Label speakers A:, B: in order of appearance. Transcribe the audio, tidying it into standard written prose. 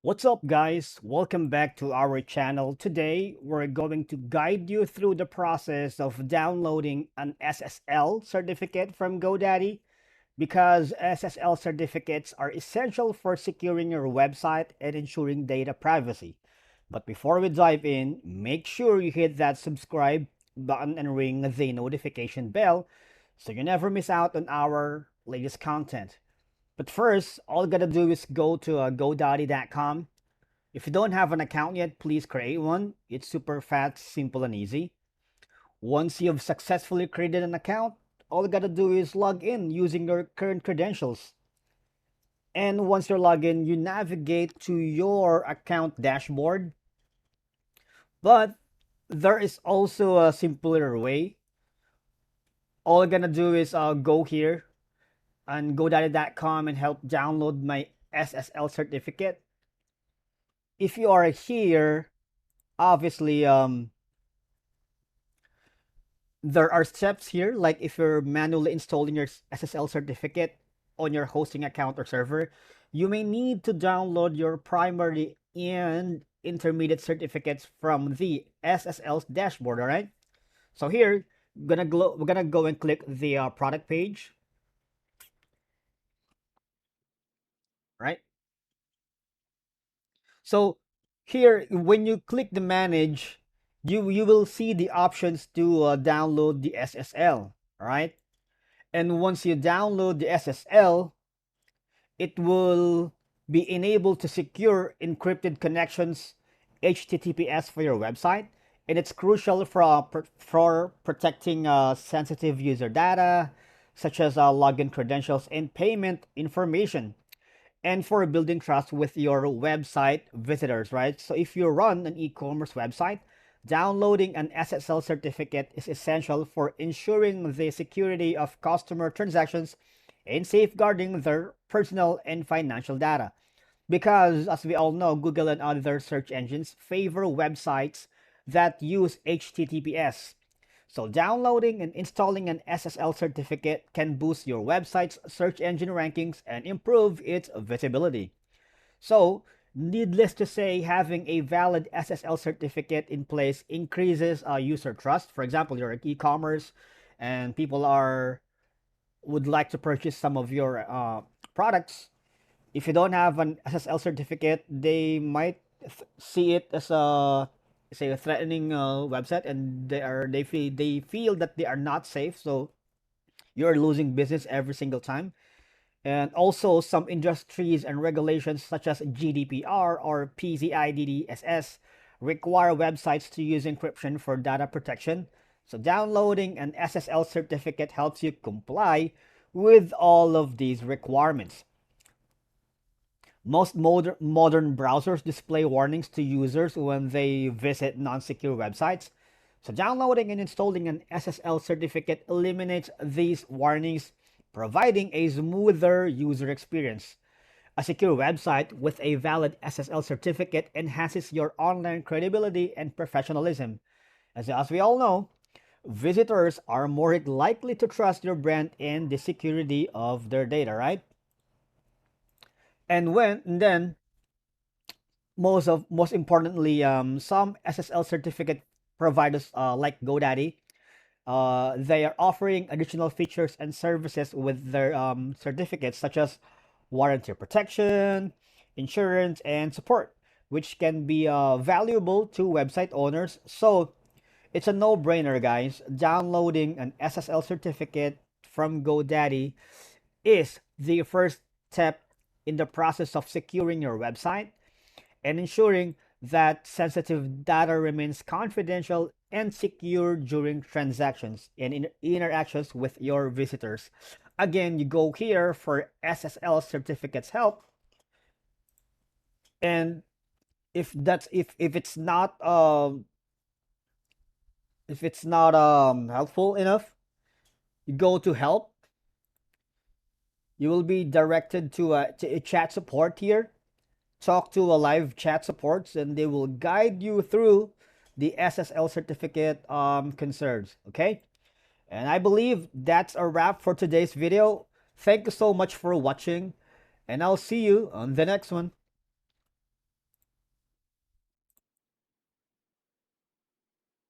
A: What's up, guys? Welcome back to our channel. Today, we're going to guide you through the process of downloading an SSL certificate from Godaddy because SSL certificates are essential for securing your website and ensuring data privacy. But before we dive in, make sure you hit that subscribe button and ring the notification bell so you never miss out on our latest content. But first, all you gotta do is go to godaddy.com. If you don't have an account yet, please create one. It's super fast, simple, and easy. Once you've successfully created an account, all you gotta do is log in using your current credentials. And once you're logged in, you navigate to your account dashboard. But there is also a simpler way. All you're gonna do is go here and godaddy.com and help download my SSL certificate. If you are here, obviously there are steps here, like if you're manually installing your SSL certificate on your hosting account or server, you may need to download your primary and intermediate certificates from the SSL dashboard. All right. So here, we're gonna go and click the product page. Right. So here, when you click the manage, you will see the options to download the SSL. All right. And once you download the SSL, it will be enabled to secure encrypted connections, HTTPS for your website, and it's crucial for protecting sensitive user data, such as login credentials and payment information, and for building trust with your website visitors, right? So if you run an e-commerce website, downloading an SSL certificate is essential for ensuring the security of customer transactions and safeguarding their personal and financial data. Because, as we all know, Google and other search engines favor websites that use HTTPS. So, downloading and installing an SSL certificate can boost your website's search engine rankings and improve its visibility. So, needless to say, having a valid SSL certificate in place increases user trust. For example, you're an e-commerce and people are would like to purchase some of your products. If you don't have an SSL certificate, they might see it as a, say, a threatening website, and they feel that they are not safe. So you're losing business every single time. And also, some industries and regulations such as GDPR or PCI-DSS require websites to use encryption for data protection. So downloading an SSL certificate helps you comply with all of these requirements. Most modern browsers display warnings to users when they visit non-secure websites. So downloading and installing an SSL certificate eliminates these warnings, providing a smoother user experience. A secure website with a valid SSL certificate enhances your online credibility and professionalism. As we all know, visitors are more likely to trust your brand and the security of their data, right? And then most importantly, some SSL certificate providers like GoDaddy, they are offering additional features and services with their certificates, such as warranty protection, insurance, and support, which can be valuable to website owners. So it's a no-brainer, guys. Downloading an SSL certificate from GoDaddy is the first step in the process of securing your website and ensuring that sensitive data remains confidential and secure during transactions and interactions with your visitors. Again, you go here for SSL certificates help, and if it's not helpful enough, you go to help. You will be directed to a chat support here. Talk to a live chat supports, and they will guide you through the SSL certificate concerns. Okay, and I believe that's a wrap for today's video. Thank you so much for watching, and I'll see you on the next one.